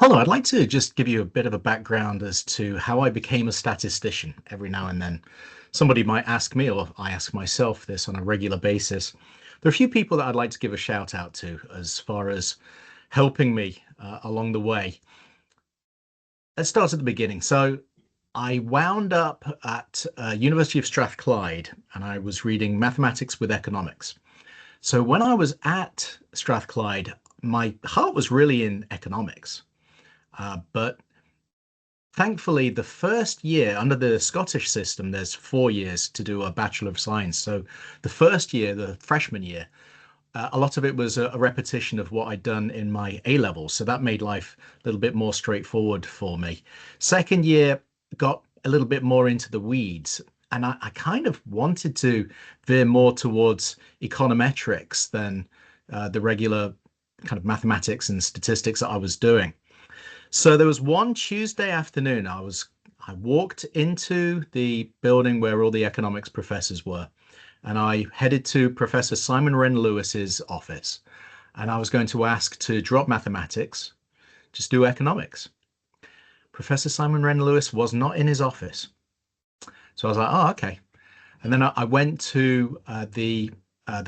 Hello, I'd like to just give you a bit of a background as to how I became a statistician. Every now and then, somebody might ask me, or I ask myself this on a regular basis. There are a few people that I'd like to give a shout out to as far as helping me along the way. Let's start at the beginning. So, I wound up at University of Strathclyde, and I was reading mathematics with economics. So, when I was at Strathclyde, my heart was really in economics. But thankfully, the first year under the Scottish system, there's 4 years to do a Bachelor of Science. So the first year, the freshman year, a lot of it was a repetition of what I'd done in my A levels. So that made life a little bit more straightforward for me. Second year got a little bit more into the weeds. And I kind of wanted to veer more towards econometrics than the regular kind of mathematics and statistics that I was doing. So there was one Tuesday afternoon, I walked into the building where all the economics professors were, and I headed to Professor Simon Wren Lewis's office, and I was going to ask to drop mathematics, just do economics. Professor Simon Wren Lewis was not in his office. So I was like, oh, okay. And then I went to the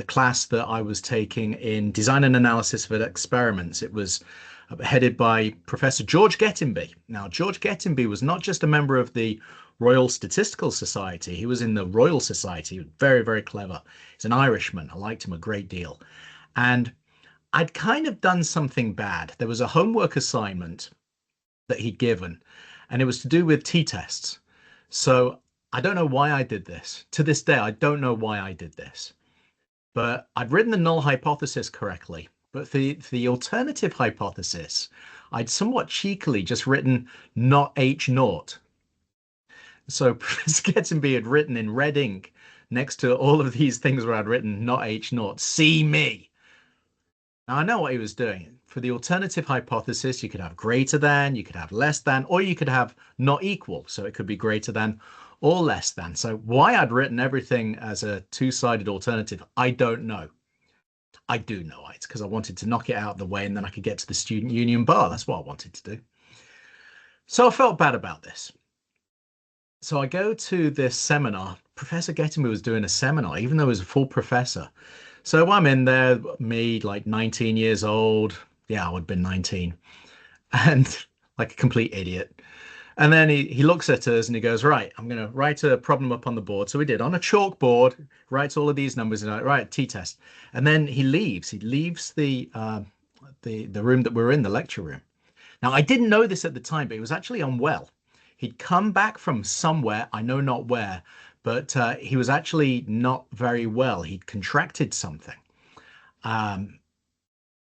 class that I was taking in design and analysis of experiments. It was headed by Professor George Gettenby. Now, George Gettenby was not just a member of the Royal Statistical Society. He was in the Royal Society. Very, very clever. He's an Irishman. I liked him a great deal. And I'd kind of done something bad. There was a homework assignment that he'd given, and it was to do with t-tests. So I don't know why I did this. To this day, I don't know why I did this. But I'd written the null hypothesis correctly. But for the alternative hypothesis, I'd somewhat cheekily just written not H naught. So Professor Gettenby had written in red ink next to all of these things where I'd written not H naught, see me. Now I know what he was doing. For the alternative hypothesis, you could have greater than, you could have less than, or you could have not equal. So it could be greater than or less than. So why I'd written everything as a two-sided alternative, I don't know. I do know it's because I wanted to knock it out of the way and then I could get to the student union bar. That's what I wanted to do. So I felt bad about this. So I go to this seminar. Professor Gettenby was doing a seminar, even though he was a full professor. So I'm in there, me like 19 years old. Yeah, I would have been 19 and like a complete idiot. And then he looks at us and he goes, right, I'm going to write a problem up on the board. So we did on a chalkboard, writes all of these numbers and right, t-test. And then he leaves. He leaves the room that we're in, the lecture room. Now, I didn't know this at the time, but he was actually unwell. He'd come back from somewhere, I know not where, but he was actually not very well. He'd contracted something. Um,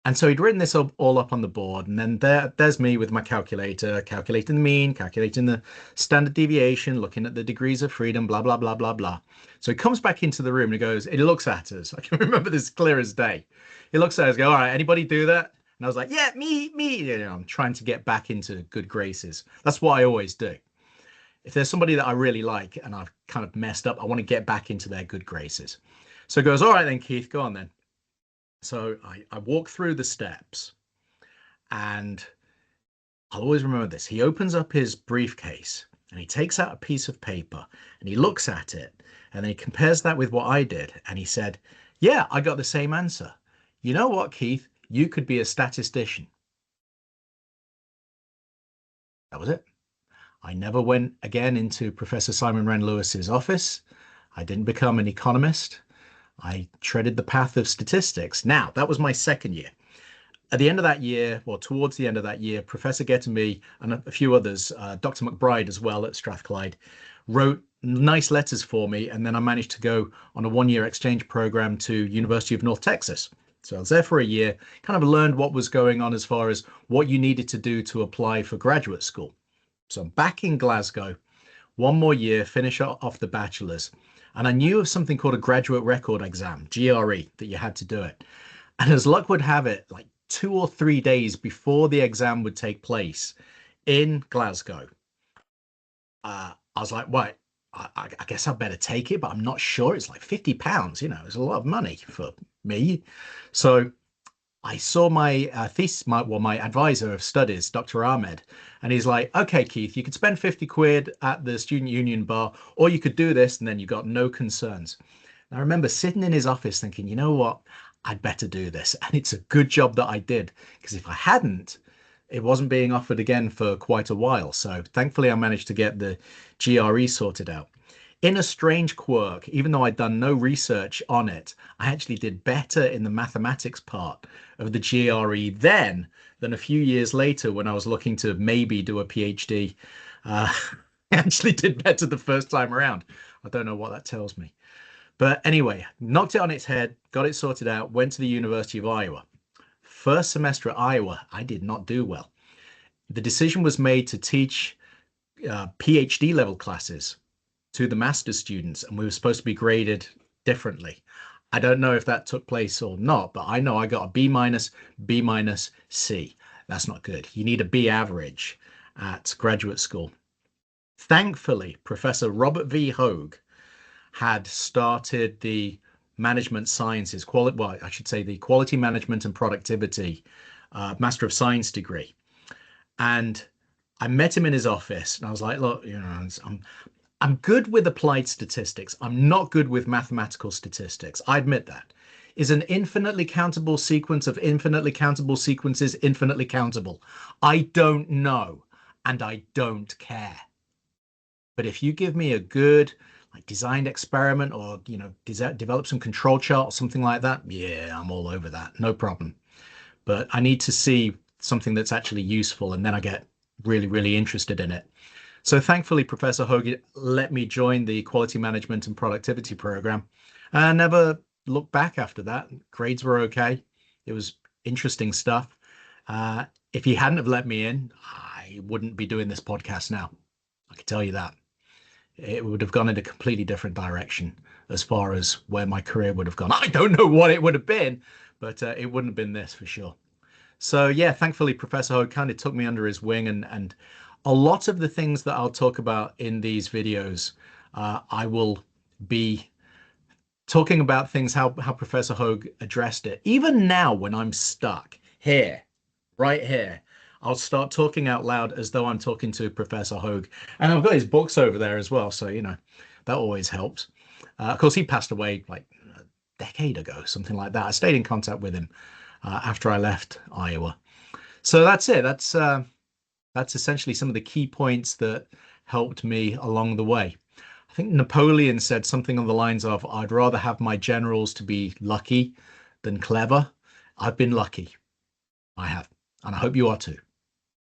and so he'd written this all up on the board, and then there's me with my calculator, calculating the mean, calculating the standard deviation, looking at the degrees of freedom, blah, blah, blah, blah, blah. So he comes back into the room and he goes, and he looks at us. I can remember this clear as day. He looks at us, go, all right, anybody do that? And I was like, yeah, me. You know, I'm trying to get back into good graces. That's what I always do. If there's somebody that I really like and I've kind of messed up, I want to get back into their good graces. So he goes, all right then, Keith, go on then. So I walk through the steps and I'll always remember this. He opens up his briefcase and he takes out a piece of paper and he looks at it and then he compares that with what I did. And he said, yeah, I got the same answer. You know what, Keith? You could be a statistician. That was it. I never went again into Professor Simon Wren Lewis's office. I didn't become an economist. I treaded the path of statistics. Now, that was my second year. At the end of that year, or towards the end of that year, Professor Gettenby and a few others, Dr. McBride as well at Strathclyde, wrote nice letters for me. And then I managed to go on a one-year exchange program to University of North Texas. So I was there for a year, kind of learned what was going on as far as what you needed to do to apply for graduate school. So I'm back in Glasgow, one more year, finish off the bachelor's. And I knew of something called a graduate record exam, GRE, that you had to do it. And as luck would have it, like 2 or 3 days before the exam would take place in Glasgow, I was like, right, I guess I better take it, but I'm not sure. It's like £50, you know, it's a lot of money for me. So I saw my thesis, my advisor of studies, Dr. Ahmed, and he's like, okay, Keith, you could spend 50 quid at the student union bar, or you could do this, and then you got no concerns. And I remember sitting in his office thinking, you know what? I'd better do this. And it's a good job that I did, because if I hadn't, it wasn't being offered again for quite a while. So thankfully, I managed to get the GRE sorted out. In a strange quirk, even though I'd done no research on it, I actually did better in the mathematics part of the GRE then than a few years later when I was looking to maybe do a PhD. I actually did better the first time around. I don't know what that tells me. But anyway, knocked it on its head, got it sorted out, went to the University of Iowa. First semester at Iowa, I did not do well. The decision was made to teach PhD level classes to the master's students, and we were supposed to be graded differently. I don't know if that took place or not, but I know I got a B minus, B minus, C. That's not good. You need a B average at graduate school. Thankfully, Professor Robert V. Hogue had started the management sciences, well, I should say the quality management and productivity Master of Science degree. And I met him in his office and I was like, look, you know, I'm good with applied statistics. I'm not good with mathematical statistics. I admit that. Is an infinitely countable sequence of infinitely countable sequences infinitely countable? I don't know, and I don't care. But if you give me a good like designed experiment or, you know, develop some control chart or something like that, yeah, I'm all over that. No problem. But I need to see something that's actually useful, and then I get really, really interested in it. So thankfully, Professor Hogan let me join the quality management and productivity program. And I never looked back after that. Grades were okay. It was interesting stuff. If he hadn't have let me in, I wouldn't be doing this podcast now. I can tell you that. It would have gone in a completely different direction as far as where my career would have gone. I don't know what it would have been, but it wouldn't have been this for sure. So yeah, thankfully, Professor Hogue kind of took me under his wing, and a lot of the things that I'll talk about in these videos, I will be talking about things, how Professor Hogue addressed it. Even now, when I'm stuck here, right here, I'll start talking out loud as though I'm talking to Professor Hogue. And I've got his books over there as well, so, you know, that always helps. Of course, he passed away like a decade ago, something like that. I stayed in contact with him after I left Iowa. So that's it. That's essentially some of the key points that helped me along the way. I think Napoleon said something on the lines of, I'd rather have my generals to be lucky than clever. I've been lucky. I have. And I hope you are too.